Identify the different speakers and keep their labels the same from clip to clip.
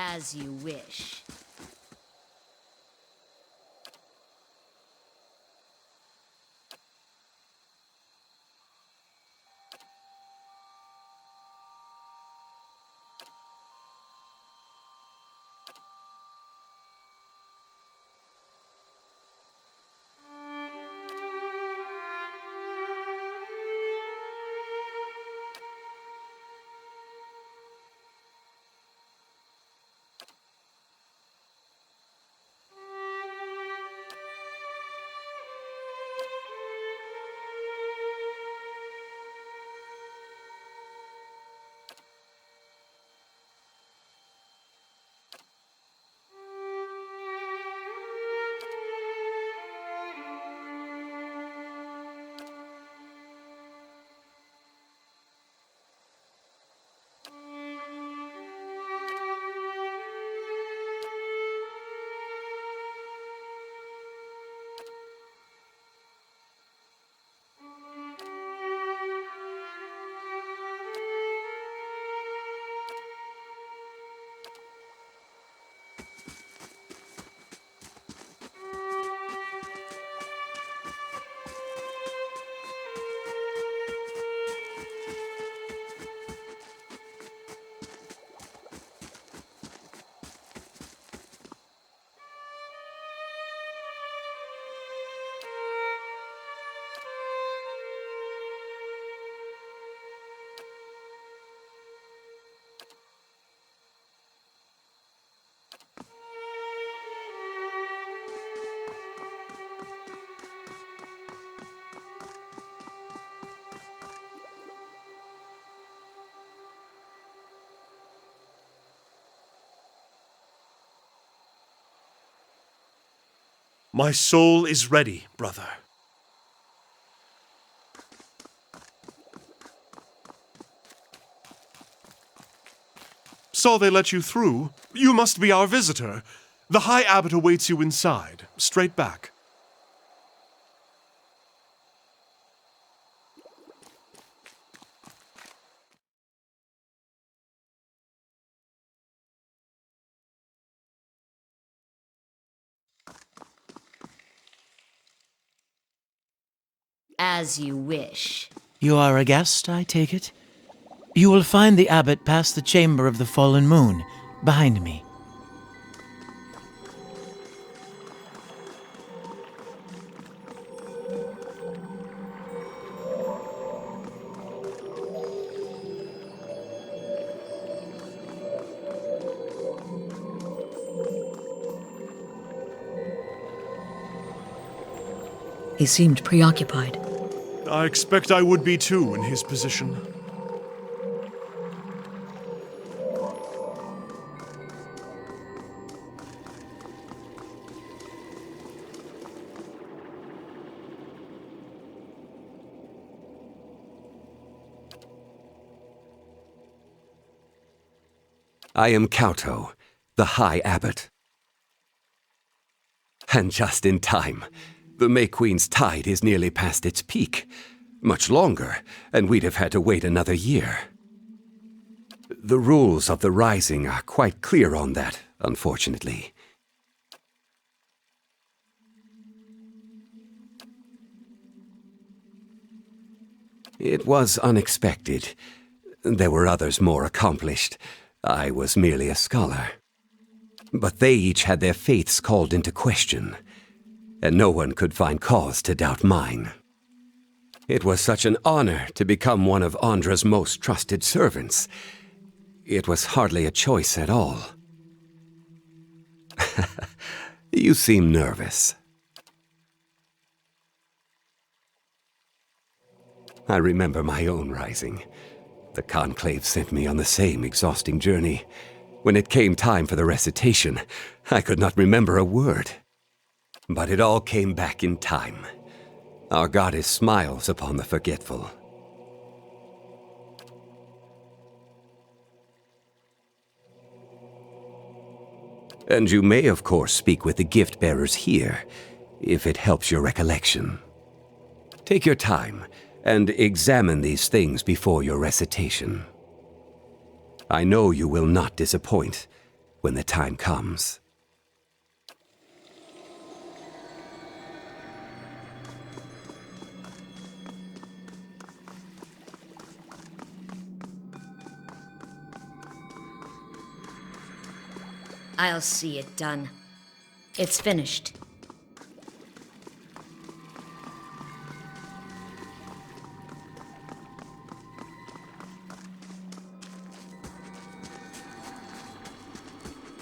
Speaker 1: As you wish.
Speaker 2: My soul is ready, brother. Saw they let you through? You must be our visitor. The High Abbot awaits you inside. Straight back.
Speaker 1: As you wish.
Speaker 3: You are a guest, I take it? You will find the abbot past the chamber of the fallen moon, behind me.
Speaker 4: He seemed preoccupied.
Speaker 2: I expect I would be too in his position.
Speaker 5: I am Kauto, the High Abbot. And just in time. The May Queen's tide is nearly past its peak. Much longer, and we'd have had to wait another year. The rules of the Rising are quite clear on that, unfortunately. It was unexpected. There were others more accomplished. I was merely a scholar. But they each had their faiths called into question, and no one could find cause to doubt mine. It was such an honor to become one of Andra's most trusted servants. It was hardly a choice at all. You seem nervous. I remember my own rising. The Conclave sent me on the same exhausting journey. When it came time for the recitation, I could not remember a word. But it all came back in time. Our goddess smiles upon the forgetful. And you may, of course, speak with the gift-bearers here, if it helps your recollection. Take your time, and examine these things before your recitation. I know you will not disappoint, when the time comes.
Speaker 1: I'll see it done. It's finished.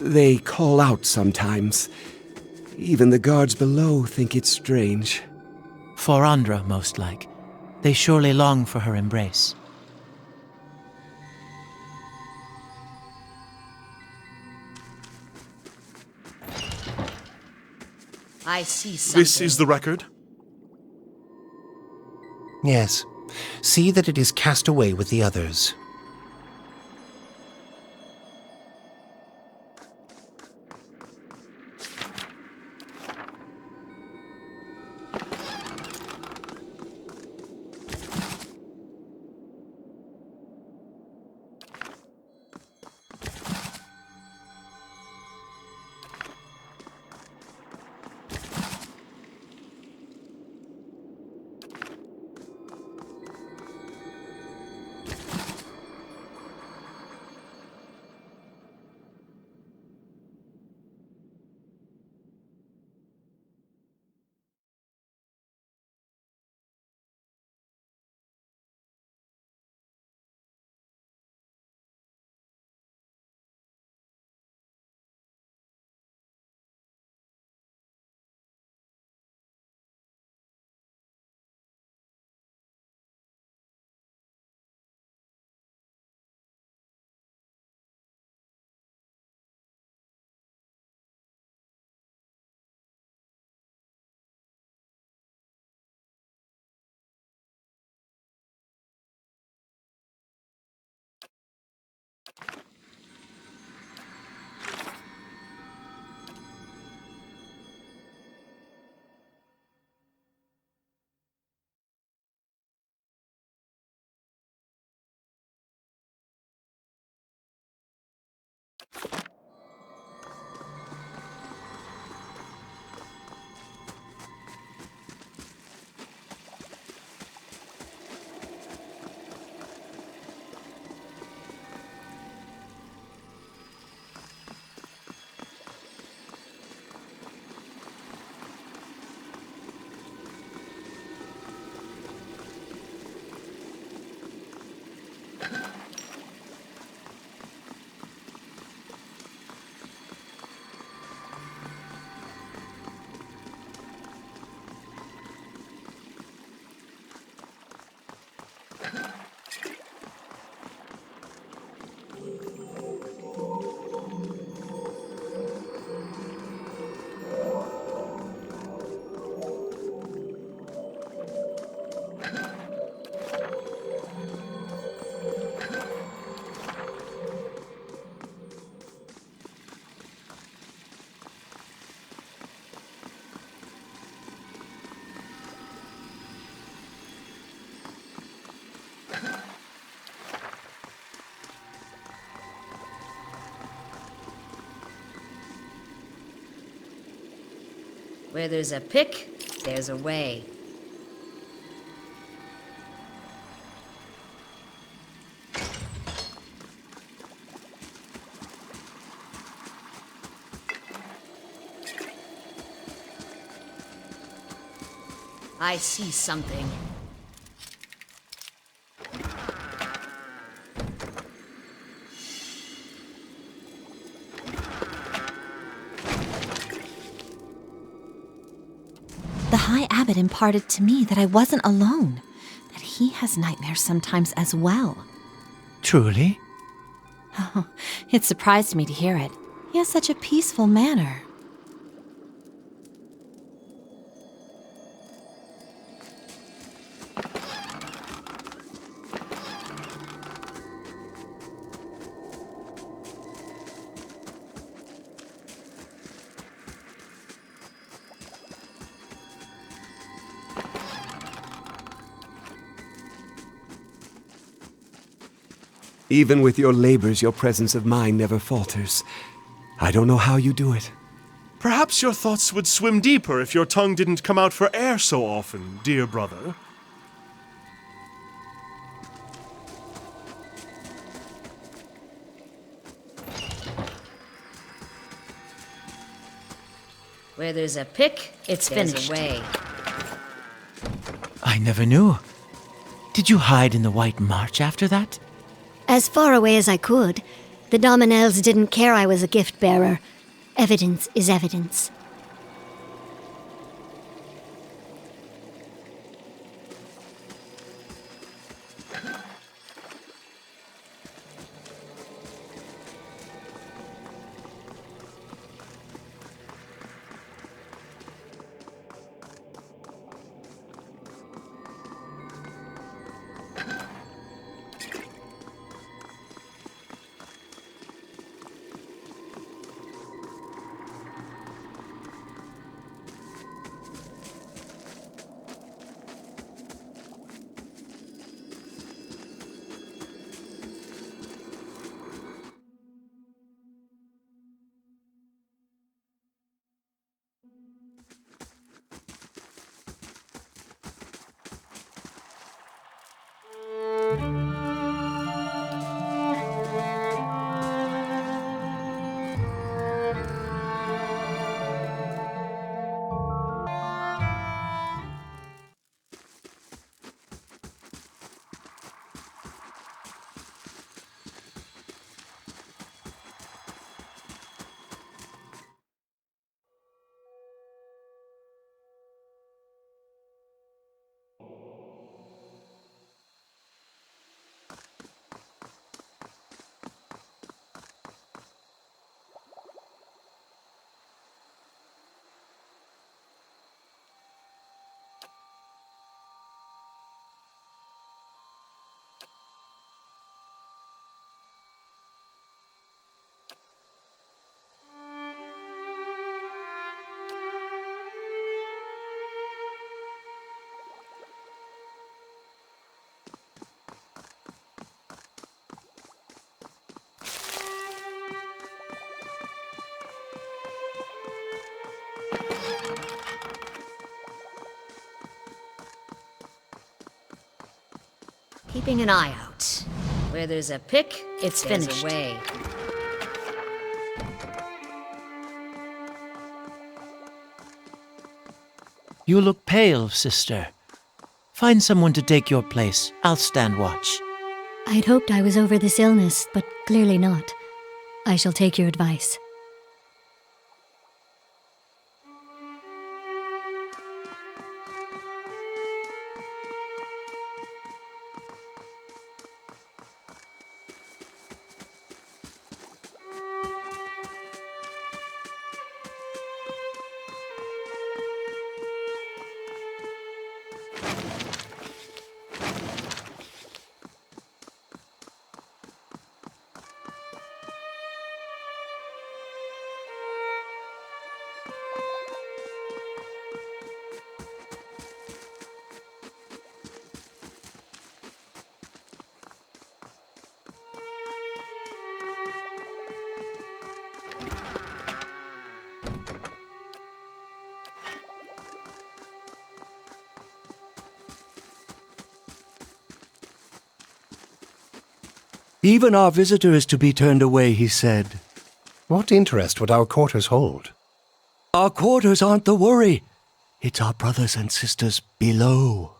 Speaker 5: They call out sometimes. Even the guards below think it's strange.
Speaker 3: For Andra, most like. They surely long for her embrace.
Speaker 1: I see something.
Speaker 2: This is the record?
Speaker 6: Yes. See that it is cast away with the others.
Speaker 1: Where there's a pick, there's a way. I see something.
Speaker 7: The High Abbot imparted to me that I wasn't alone, that he has nightmares sometimes as well.
Speaker 3: Truly?
Speaker 7: Oh, it surprised me to hear it. He has such a peaceful manner.
Speaker 5: Even with your labors, your presence of mind never falters. I don't know how you do it.
Speaker 2: Perhaps your thoughts would swim deeper if your tongue didn't come out for air so often, dear brother.
Speaker 1: Where there's a pick, it's finished. Way.
Speaker 3: I never knew. Did you hide in the White March after that?
Speaker 8: As far away as I could. The Dominels didn't care I was a gift bearer. Evidence is evidence.
Speaker 1: Keeping an eye out. Where there's a pick, it's finished. Way.
Speaker 3: You look pale, sister. Find someone to take your place. I'll stand watch.
Speaker 8: I'd hoped I was over this illness, but clearly not. I shall take your advice.
Speaker 9: Even our visitor is to be turned away, he said.
Speaker 6: What interest would our quarters hold?
Speaker 9: Our quarters aren't the worry. It's our brothers and sisters below.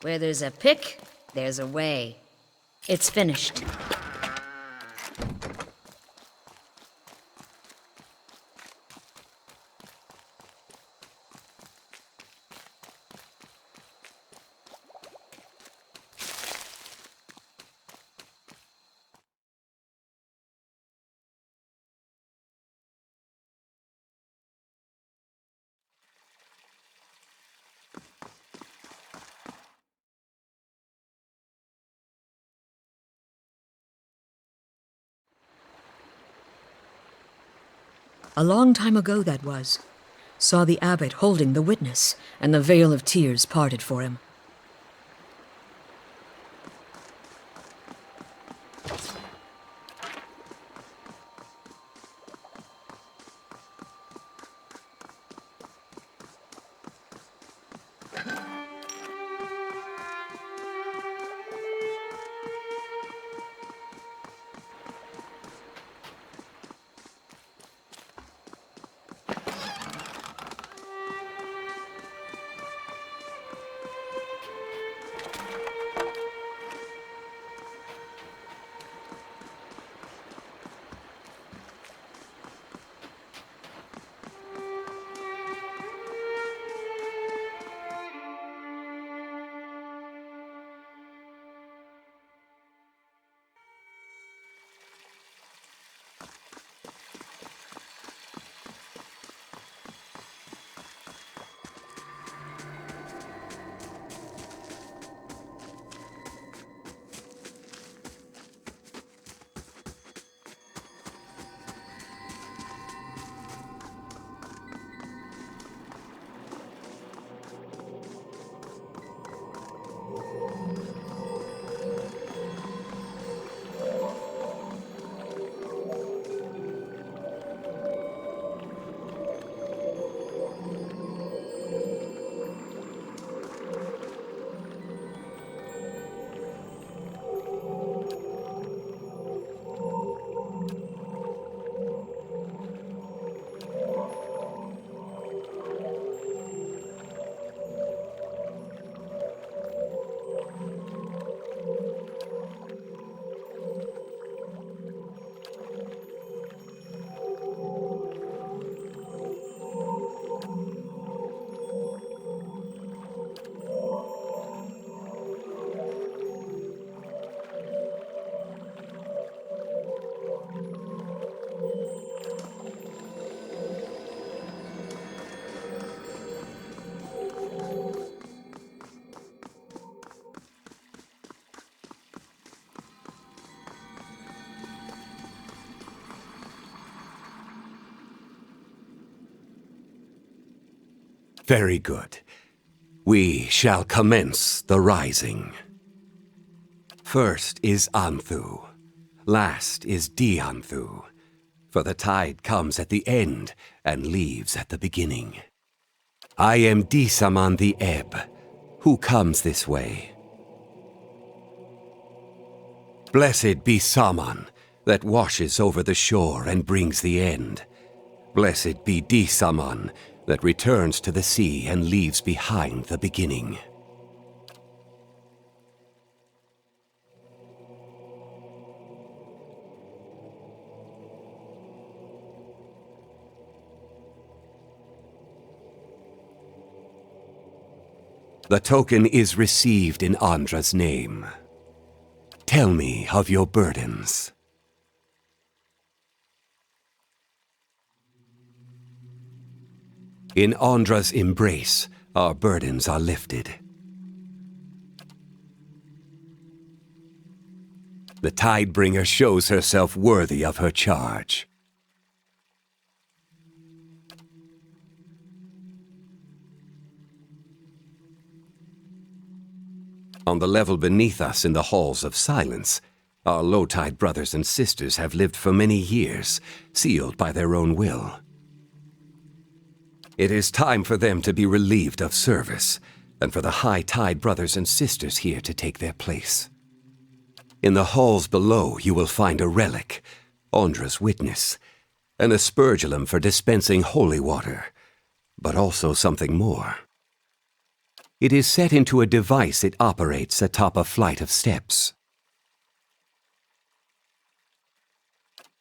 Speaker 1: Where there's a pick, there's a way. It's finished.
Speaker 4: A long time ago that was. Saw the abbot holding the witness, and the veil of tears parted for him.
Speaker 5: Very good. We shall commence the rising. First is Anthu. Last is Dianthu. For the tide comes at the end and leaves at the beginning. I am Disaman the ebb. Who comes this way? Blessed be Saman, that washes over the shore and brings the end. Blessed be Disaman, that returns to the sea and leaves behind the beginning. The token is received in Andra's name. Tell me of your burdens. In Andra's embrace, our burdens are lifted. The Tidebringer shows herself worthy of her charge. On the level beneath us in the halls of silence, our low-tide brothers and sisters have lived for many years, sealed by their own will. It is time for them to be relieved of service, and for the high-tide brothers and sisters here to take their place. In the halls below you will find a relic, Andra's witness, an aspergillum for dispensing holy water, but also something more. It is set into a device it operates atop a flight of steps.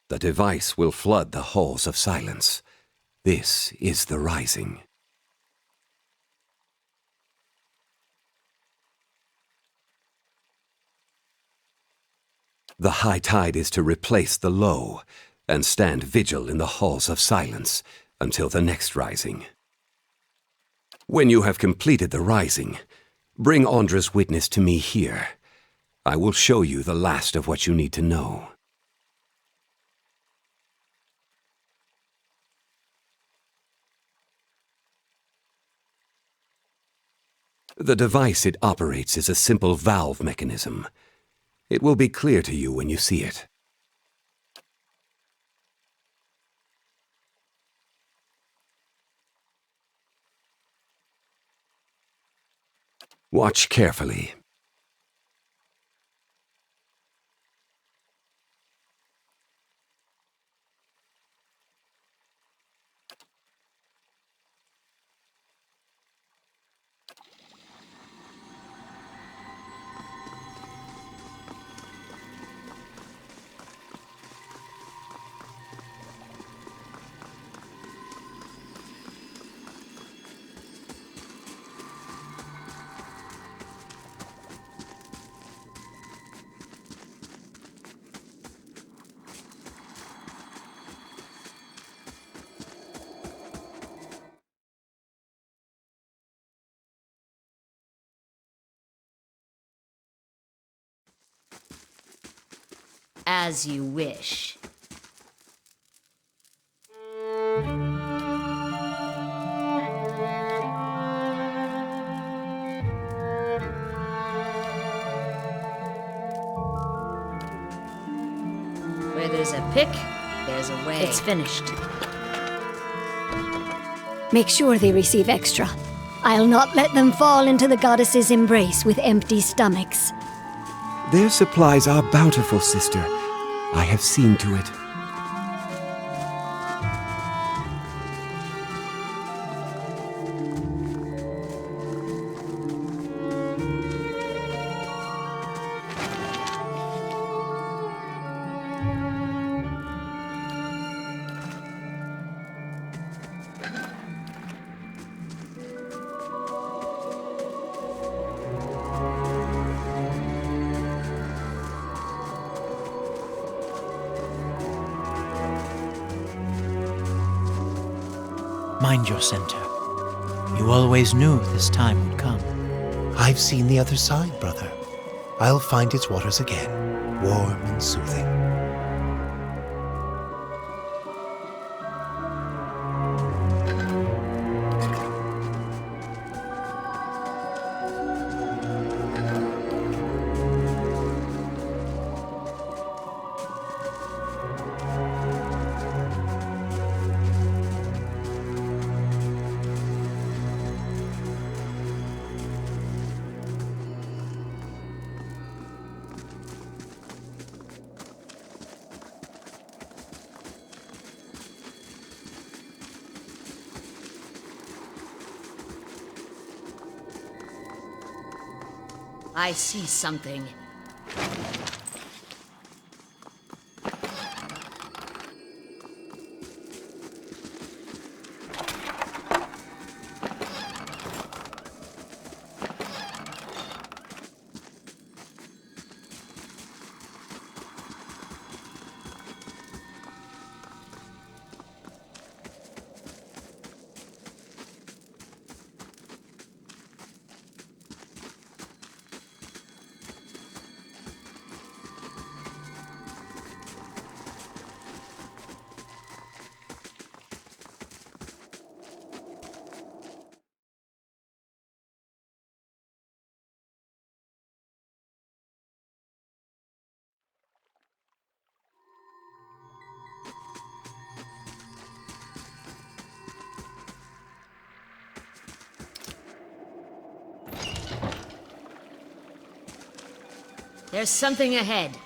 Speaker 5: The device will flood the halls of silence. This is the rising. The high tide is to replace the low and stand vigil in the halls of silence until the next rising. When you have completed the rising, bring Andra's witness to me here. I will show you the last of what you need to know. The device it operates is a simple valve mechanism. It will be clear to you when you see it. Watch carefully.
Speaker 1: As you wish. Where there's a pick, there's a way. It's finished.
Speaker 8: Make sure they receive extra. I'll not let them fall into the goddess's embrace with empty stomachs.
Speaker 5: Their supplies are bountiful, sister. I have seen to it.
Speaker 3: Mind your center. You always knew this time would come.
Speaker 6: I've seen the other side, brother. I'll find its waters again, warm and soothing.
Speaker 1: I see something. There's something ahead.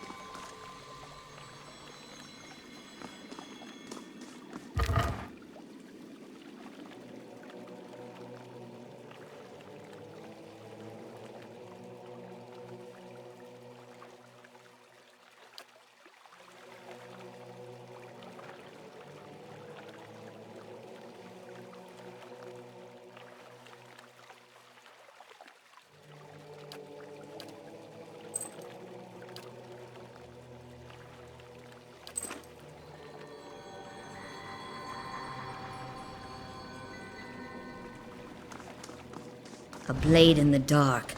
Speaker 1: A blade in the dark.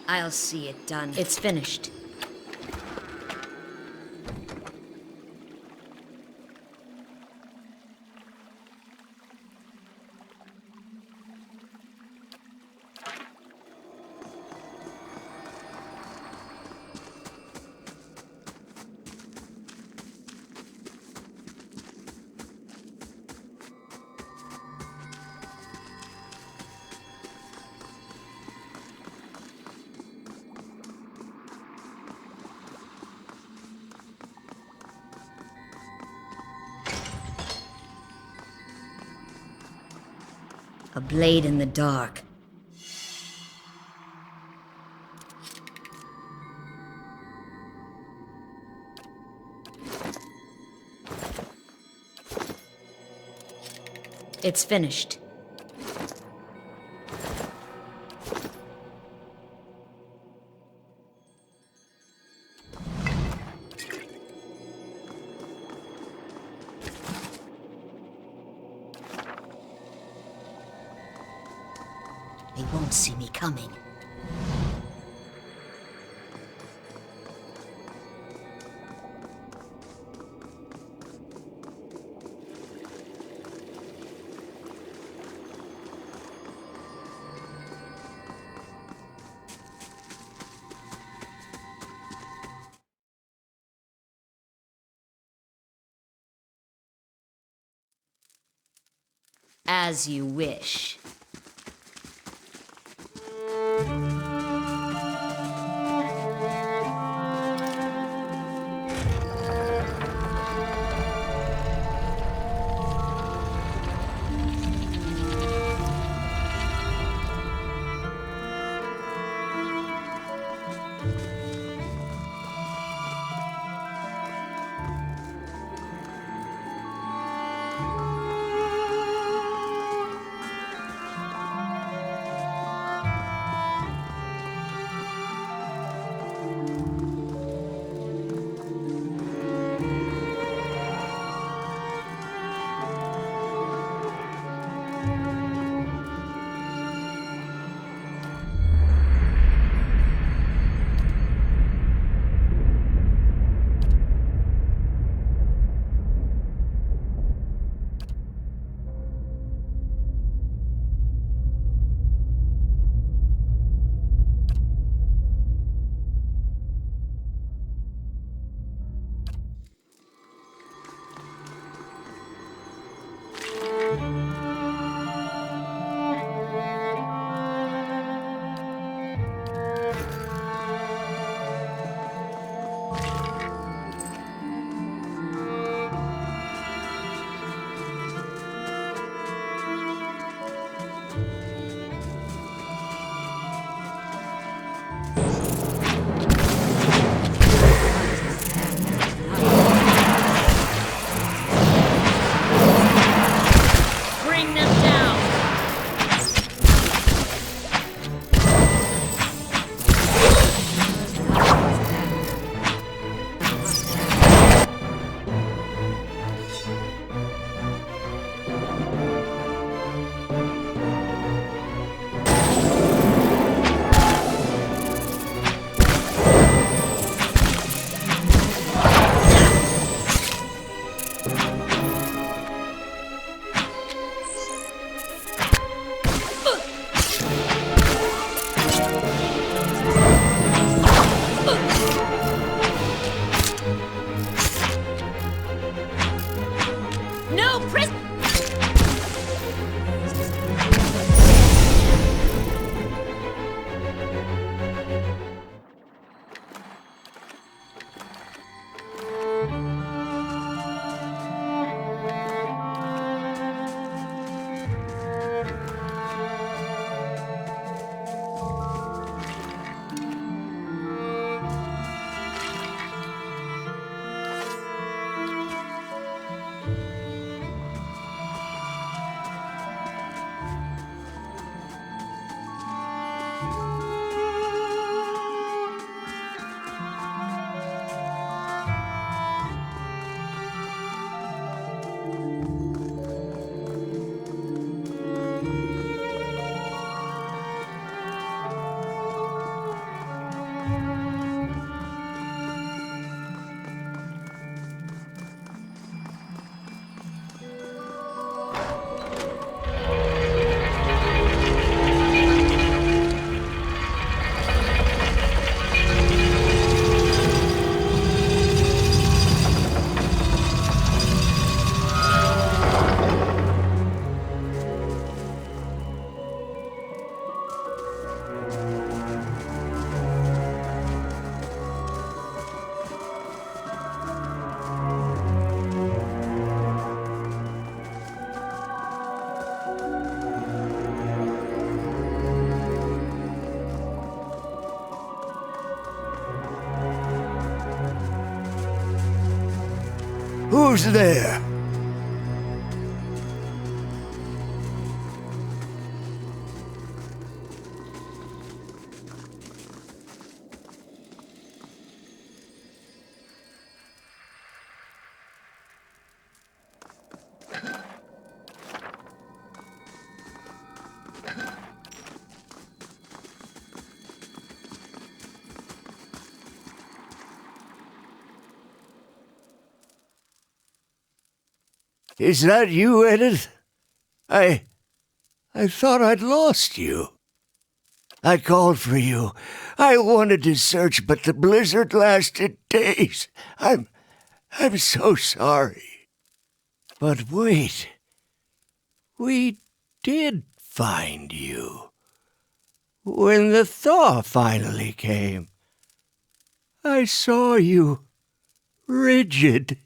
Speaker 1: I'll see it done. It's finished. A blade in the dark. It's finished. They won't see me coming. As you wish.
Speaker 9: Who's there? Is that you, Edith? I thought I'd lost you. I called for you. I wanted to search, but the blizzard lasted days. I'm so sorry. But wait. We did find you. When the thaw finally came, I saw you rigid.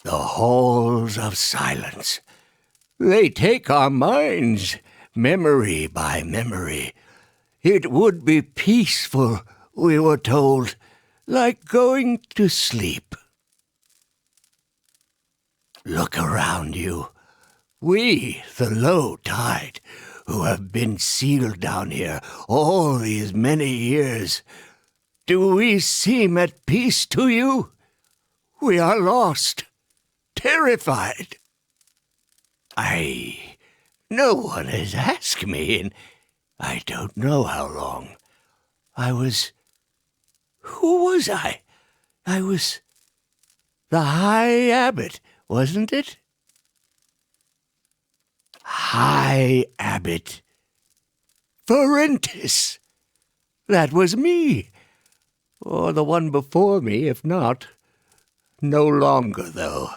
Speaker 9: The halls of silence. They take our minds, memory by memory. It would be peaceful, we were told, like going to sleep. Look around you. We, the low tide, who have been sealed down here all these many years, do we seem at peace to you? We are lost. Terrified. No one has asked me in I don't know how long. Who was I? I was the High Abbot, wasn't it? High Abbot. Ferentis. That was me. Or the one before me, if not. No longer, though.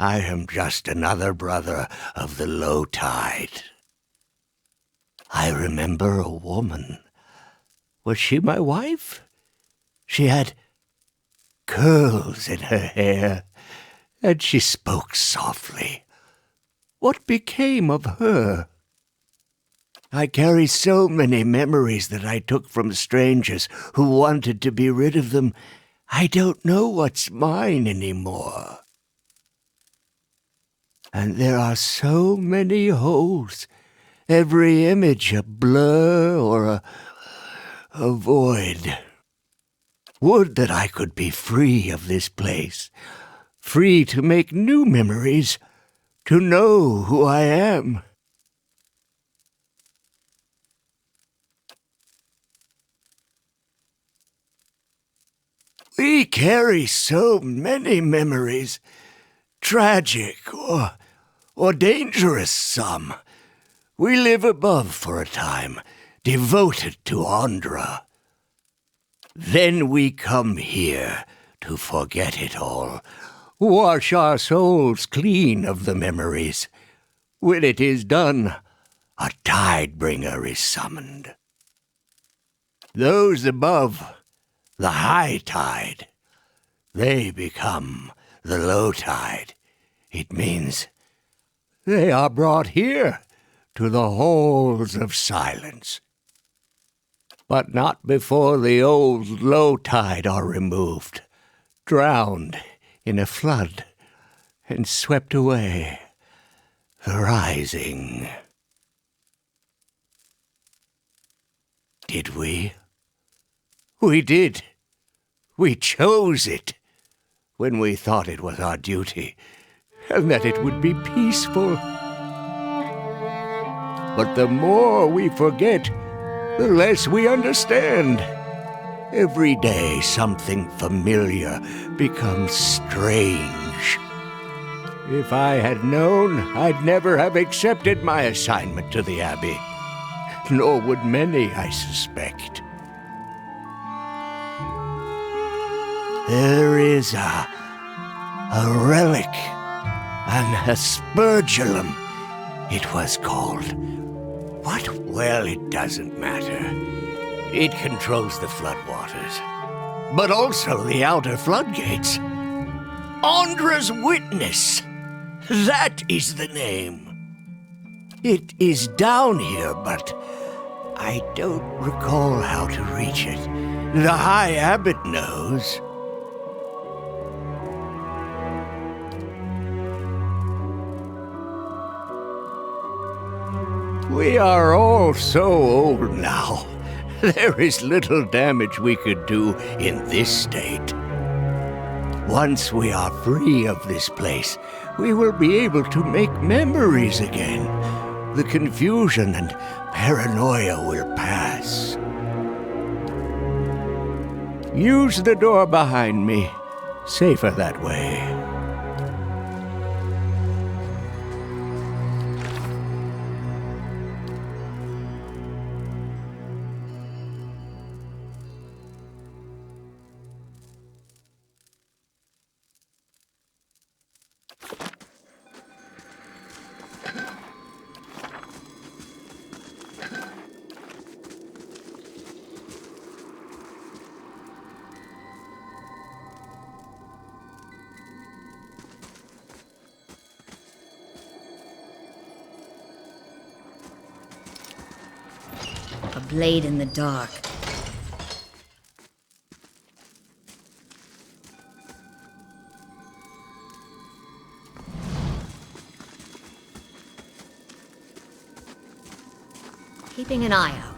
Speaker 9: I am just another brother of the low tide. I remember a woman. Was she my wife? She had curls in her hair, and she spoke softly. What became of her? I carry so many memories that I took from strangers who wanted to be rid of them. I don't know what's mine anymore. And there are so many holes, every image a blur or a void. Would that I could be free of this place, free to make new memories, to know who I am. We carry so many memories, tragic or dangerous some. We live above for a time, devoted to Andra. Then we come here to forget it all, wash our souls clean of the memories. When it is done, a tide-bringer is summoned. Those above, the high tide, they become the low tide. It means they are brought here to the halls of silence. But not before the old low tide are removed, drowned in a flood, and swept away, the rising. Did we? We did. We chose it when we thought it was our duty and that it would be peaceful. But the more we forget, the less we understand. Every day something familiar becomes strange. If I had known, I'd never have accepted my assignment to the Abbey. Nor would many, I suspect. There is a relic, an aspergillum, it was called. What? Well, it doesn't matter. It controls the floodwaters, but also the outer floodgates. Andra's Witness. That is the name. It is down here, but I don't recall how to reach it. The High Abbot knows. We are all so old now. There is little damage we could do in this state. Once we are free of this place, we will be able to make memories again. The confusion and paranoia will pass. Use the door behind me. Safer that way.
Speaker 1: A blade in the dark. Keeping an eye out.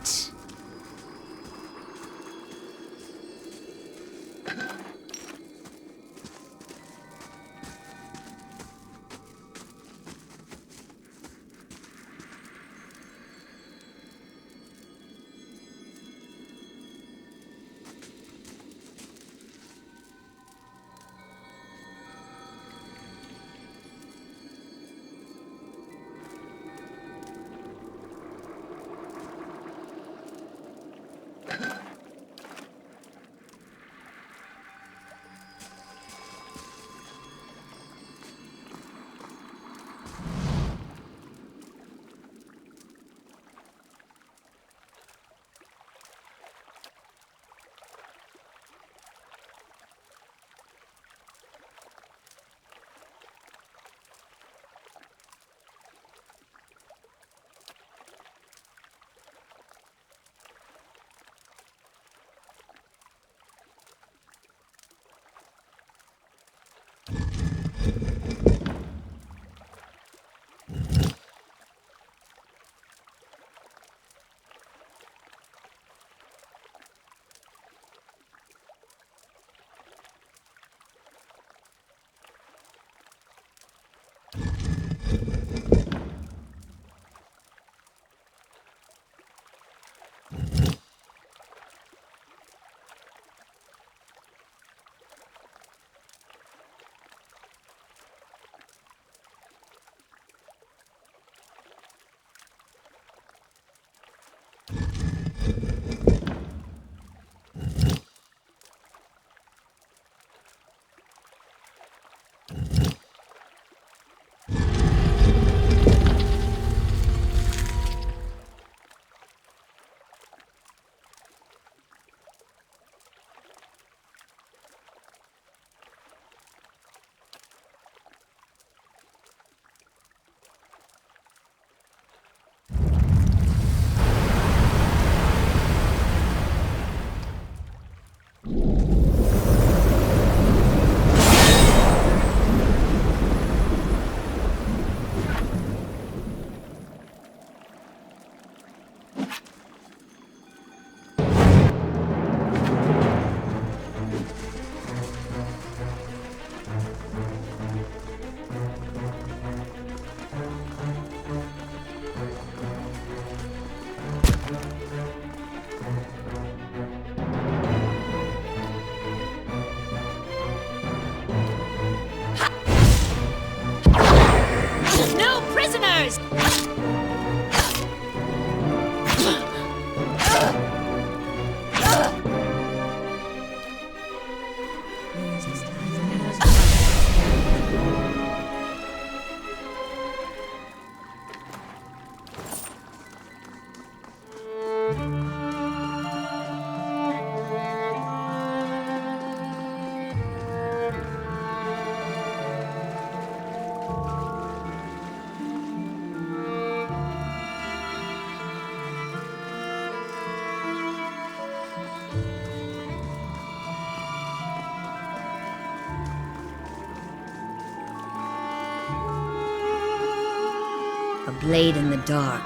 Speaker 1: blade in the dark.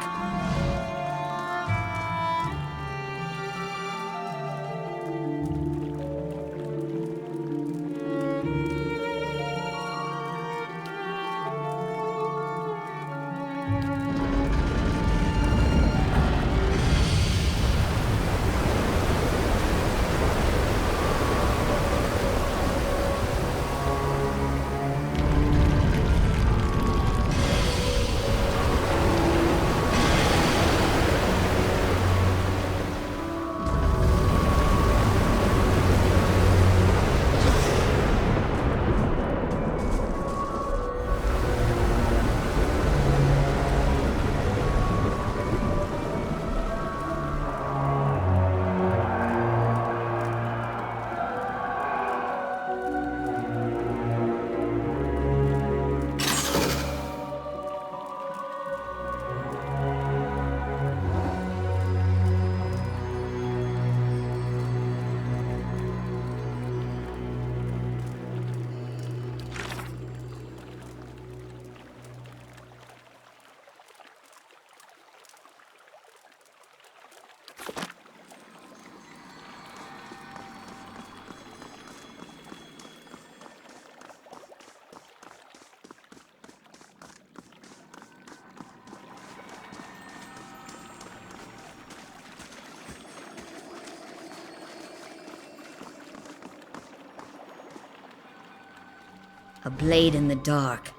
Speaker 1: A blade in the dark.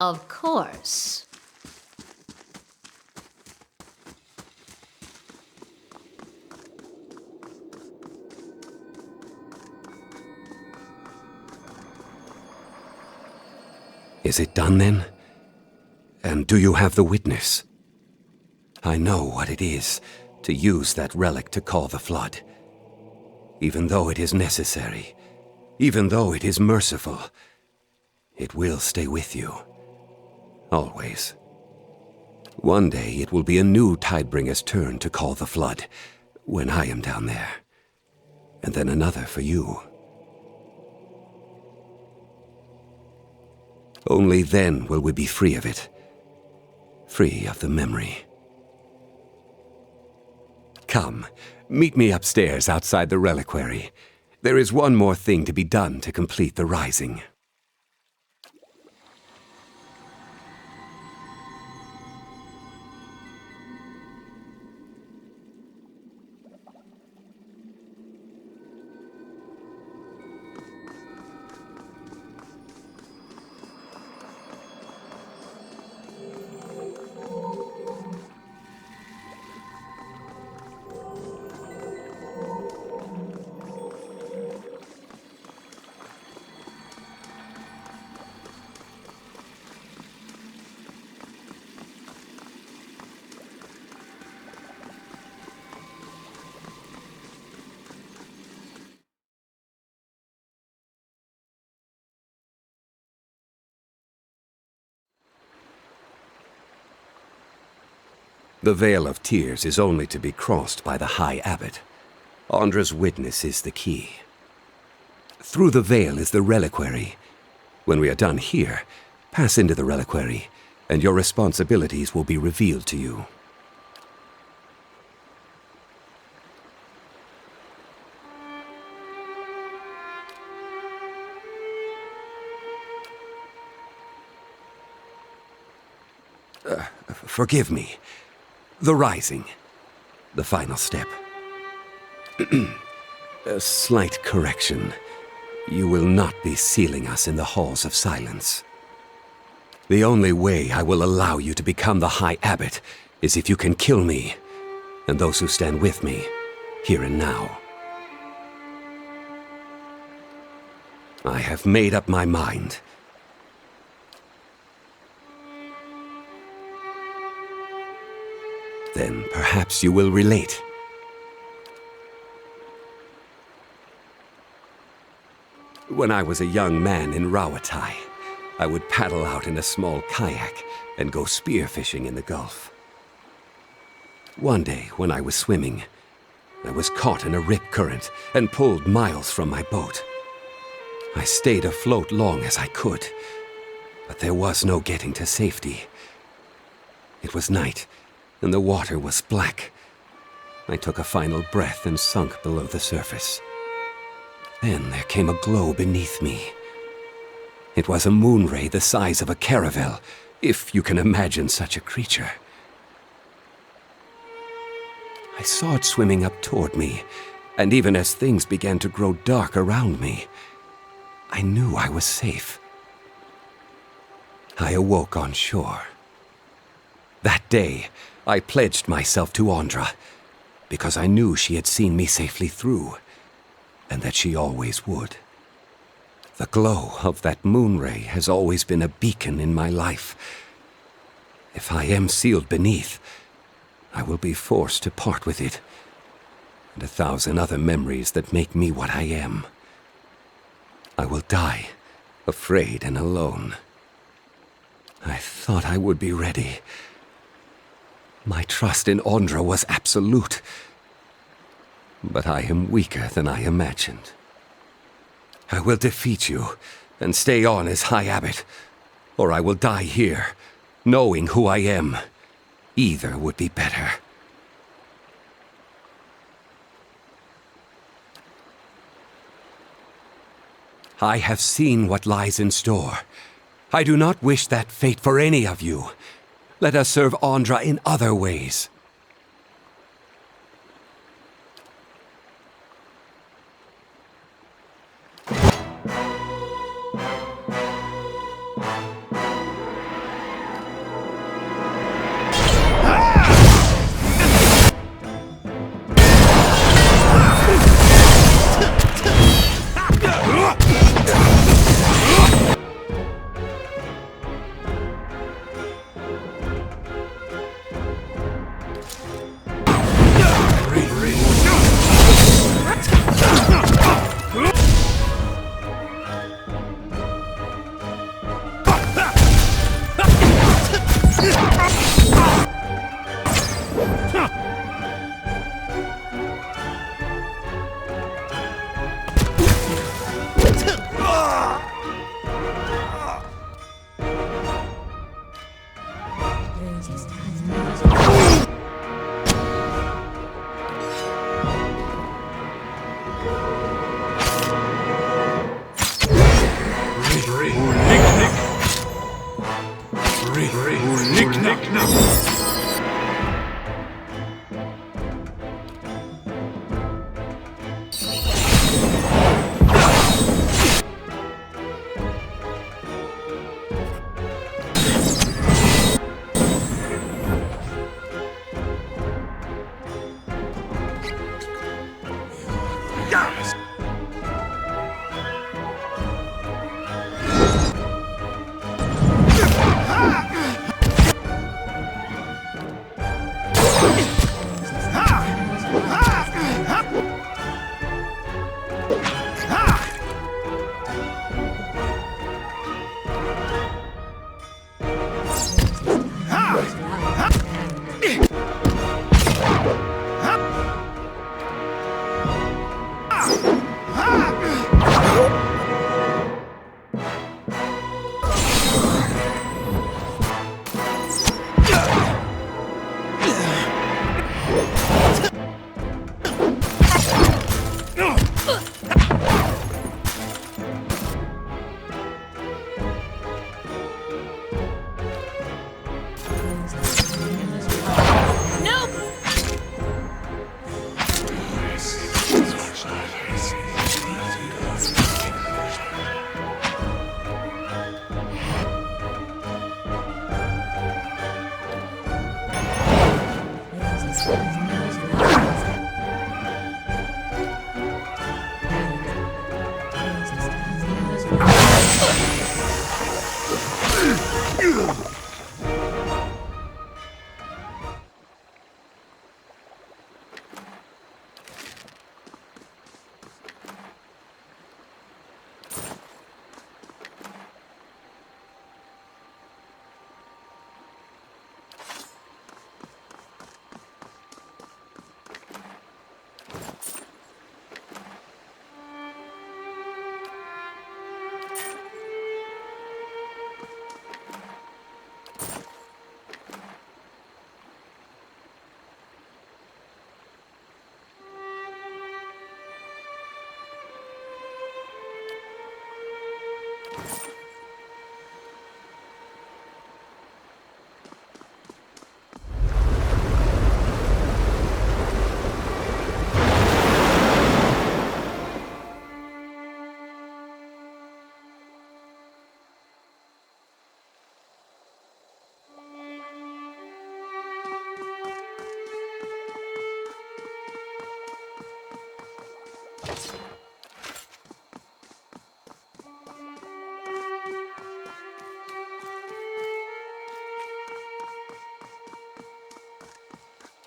Speaker 1: Of course.
Speaker 5: Is it done then? And do you have the witness? I know what it is to use that relic to call the flood. Even though it is necessary, even though it is merciful, it will stay with you. Always. One day it will be a new Tidebringer's turn to call the flood, when I am down there. And then another for you. Only then will we be free of it. Free of the memory. Come, meet me upstairs outside the reliquary. There is one more thing to be done to complete the rising. The Vale of Tears is only to be crossed by the High Abbot. Andra's witness is the key. Through the Vale is the reliquary. When we are done here, pass into the reliquary, and your responsibilities will be revealed to you. Forgive me. The rising. The final step. A slight correction. You will not be sealing us in the halls of silence. The only way I will allow you to become the High Abbot is if you can kill me, and those who stand with me, here and now. I have made up my mind. Then perhaps you will relate. When I was a young man in Rawatai, I would paddle out in a small kayak and go spearfishing in the Gulf. One day, when I was swimming, I was caught in a rip current and pulled miles from my boat. I stayed afloat long as I could, but there was no getting to safety. It was night, and the water was black. I took a final breath and sunk below the surface. Then there came a glow beneath me. It was a moon ray the size of a caravel, if you can imagine such a creature. I saw it swimming up toward me, and even as things began to grow dark around me, I knew I was safe. I awoke on shore. That day, I pledged myself to Andra, because I knew she had seen me safely through, and that she always would. The glow of that moon ray has always been a beacon in my life. If I am sealed beneath, I will be forced to part with it, and 1,000 other memories that make me what I am. I will die, afraid and alone. I thought I would be ready. My trust in Andra was absolute. But I am weaker than I imagined. I will defeat you and stay on as High Abbot, or I will die here, knowing who I am. Either would be better. I have seen what lies in store. I do not wish that fate for any of you. Let us serve Andra in other ways.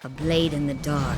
Speaker 1: A blade in the dark.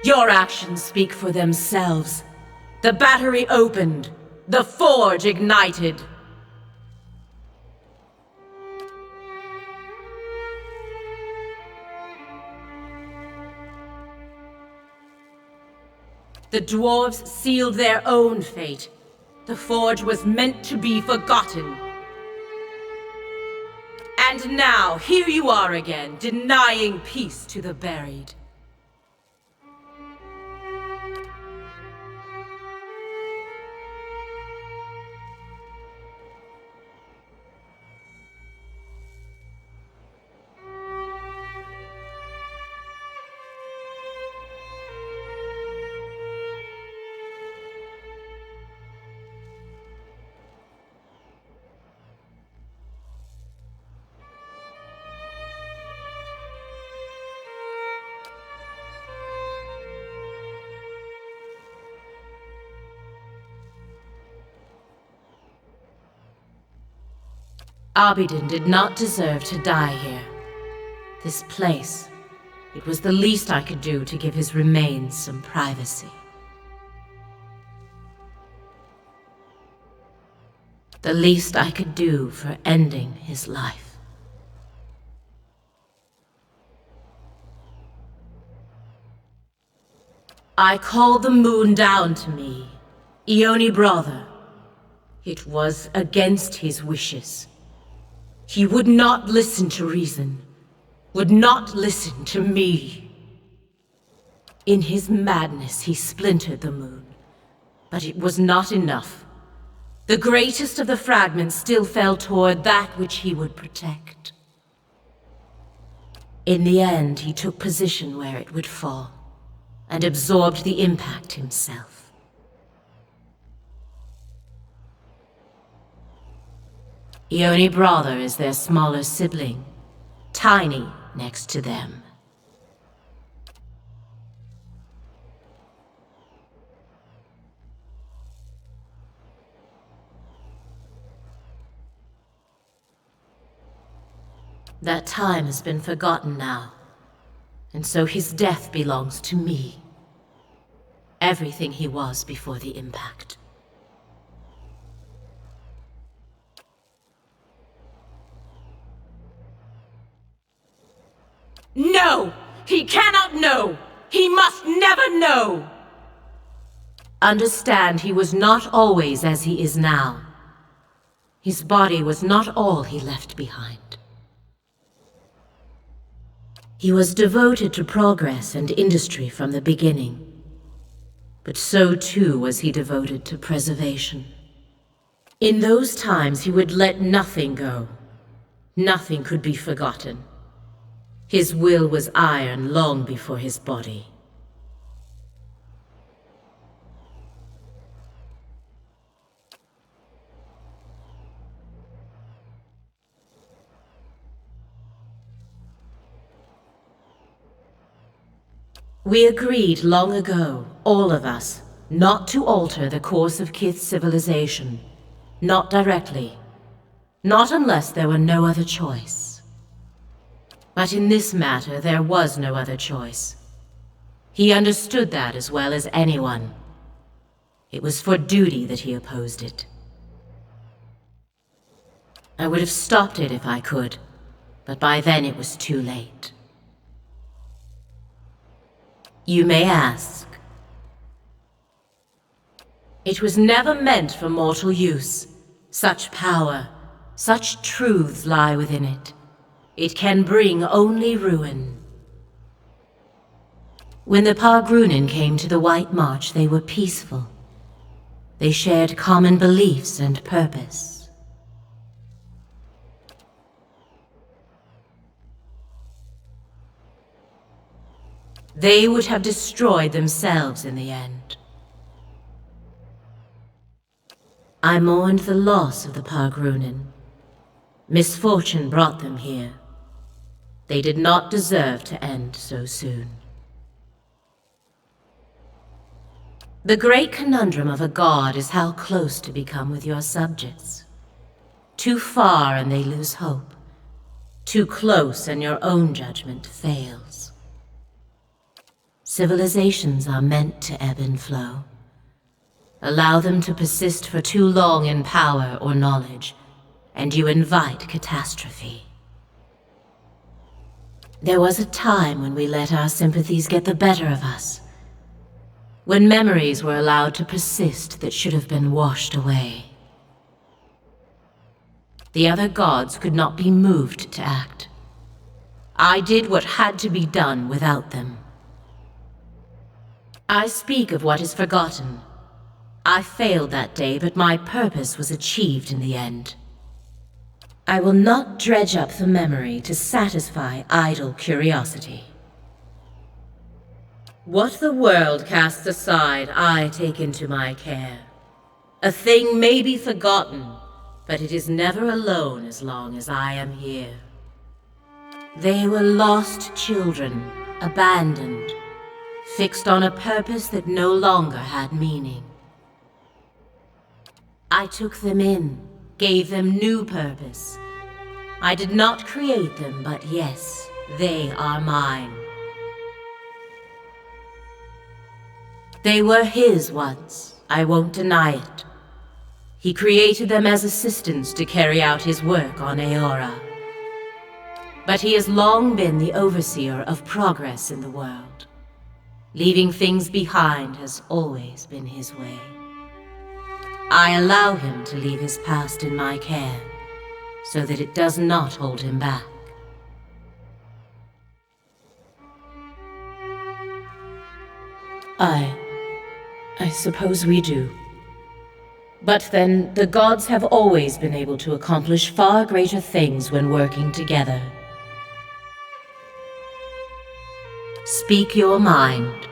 Speaker 10: Your actions speak for themselves. The battery opened. The forge ignited. The dwarves sealed their own fate. The forge was meant to be forgotten. And now, here you are again, denying peace to the buried. Abidin did not deserve to die here. This place, it was the least I could do to give his remains some privacy. The least I could do for ending his life. I called the moon down to me, Ioni brother. It was against his wishes. He would not listen to reason, would not listen to me. In his madness, he splintered the moon, but it was not enough. The greatest of the fragments still fell toward that which he would protect. In the end, he took position where it would fall, and absorbed the impact himself. Ioni brother is their smaller sibling, tiny next to them. That time has been forgotten now, and so his death belongs to me. Everything he was before the impact. No! He cannot know! He must never know! Understand, he was not always as he is now. His body was not all he left behind. He was devoted to progress and industry from the beginning. But so too was he devoted to preservation. In those times he would let nothing go. Nothing could be forgotten. His will was iron long before his body. We agreed long ago, all of us, not to alter the course of Kith's civilization. Not directly. Not unless there were no other choice. But in this matter, there was no other choice. He understood that as well as anyone. It was for duty that he opposed it. I would have stopped it if I could, but by then it was too late. You may ask. It was never meant for mortal use. Such power, such truths lie within it. It can bring only ruin. When the Pargrunin came to the White March, they were peaceful. They shared common beliefs and purpose. They would have destroyed themselves in the end. I mourned the loss of the Pargrunin. Misfortune brought them here. They did not deserve to end so soon. The great conundrum of a god is how close to become with your subjects. Too far and they lose hope. Too close and your own judgment fails. Civilizations are meant to ebb and flow. Allow them to persist for too long in power or knowledge, and you invite catastrophe. There was a time when we let our sympathies get the better of us, when memories were allowed to persist that should have been washed away. The other gods could not be moved to act. I did what had to be done without them. I speak of what is forgotten. I failed that day, but my purpose was achieved in the end. I will not dredge up the memory to satisfy idle curiosity. What the world casts aside, I take into my care. A thing may be forgotten, but it is never alone as long as I am here. They were lost children, abandoned, fixed on a purpose that no longer had meaning. I took them in, gave them new purpose. I did not create them, but yes, they are mine. They were his once, I won't deny it. He created them as assistants to carry out his work on Eora. But he has long been the overseer of progress in the world. Leaving things behind has always been his way. I allow him to leave his past in my care, so that it does not hold him back. I suppose we do. But then, the gods have always been able to accomplish far greater things when working together. Speak your mind.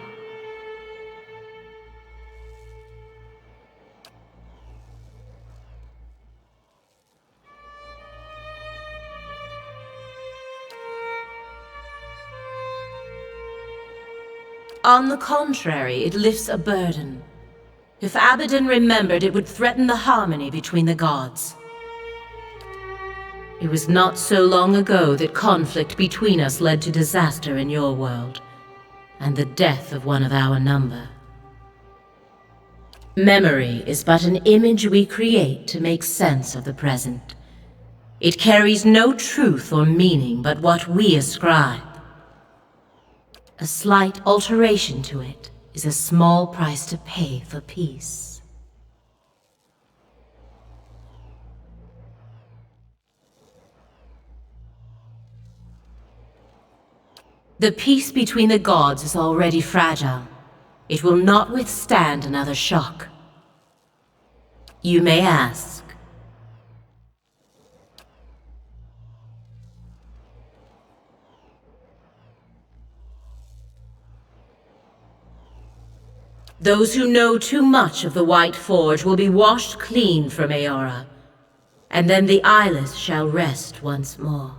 Speaker 10: On the contrary, it lifts a burden. If Abaddon remembered, it would threaten the harmony between the gods. It was not so long ago that conflict between us led to disaster in your world, and the death of one of our number. Memory is but an image we create to make sense of the present. It carries no truth or meaning but what we ascribe. A slight alteration to it is a small price to pay for peace. The peace between the gods is already fragile. It will not withstand another shock. You may ask. Those who know too much of the White Forge will be washed clean from Eora, and then the eyeless shall rest once more.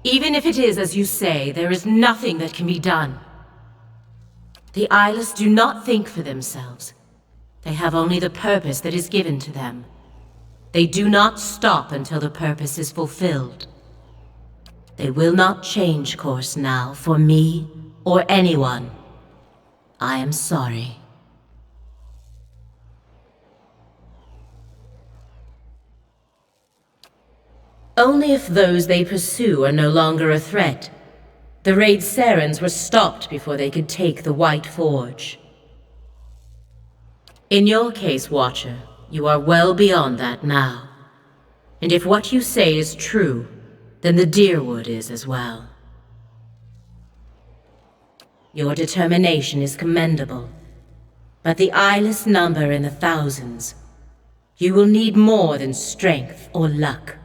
Speaker 10: Even if it is as you say, there is nothing that can be done. The eyeless do not think for themselves. They have only the purpose that is given to them. They do not stop until the purpose is fulfilled. They will not change course now for me or anyone. I am sorry. Only if those they pursue are no longer a threat. The Raid Sarens were stopped before they could take the White Forge. In your case, Watcher, you are well beyond that now. And if what you say is true, then the Deerwood is as well. Your determination is commendable, but the eyeless number in the thousands. You will need more than strength or luck.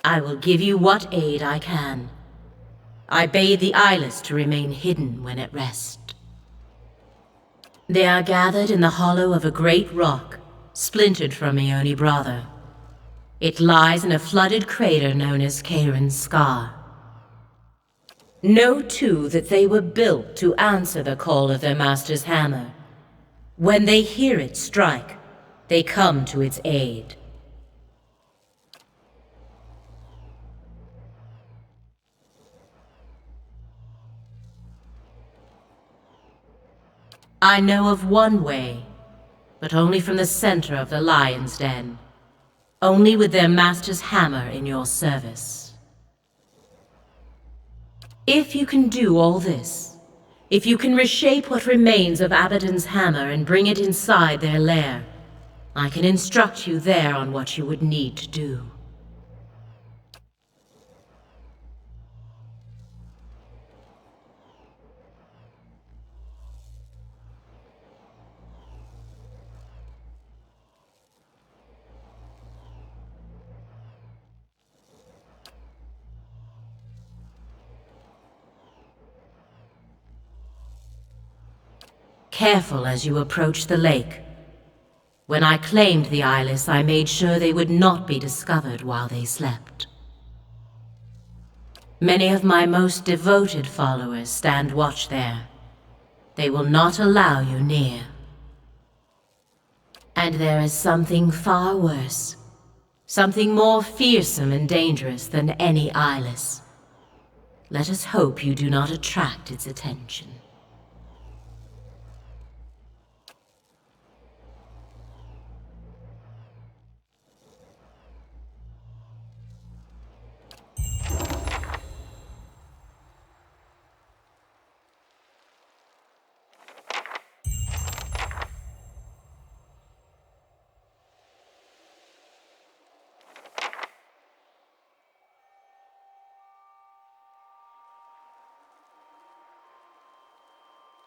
Speaker 10: I will give you what aid I can. I bade the eyeless to remain hidden when at rest. They are gathered in the hollow of a great rock, splintered from Ione Brother. It lies in a flooded crater known as Kairin's Scar. Know too that they were built to answer the call of their master's hammer. When they hear it strike, they come to its aid. I know of one way, but only from the center of the lion's den. Only with their master's hammer in your service. If you can do all this, if you can reshape what remains of Abaddon's hammer and bring it inside their lair, I can instruct you there on what you would need to do. Careful as you approach the lake. When I claimed the eyeless, I made sure they would not be discovered while they slept. Many of my most devoted followers stand watch there. They will not allow you near. And there is something far worse. Something more fearsome and dangerous than any eyeless. Let us hope you do not attract its attention.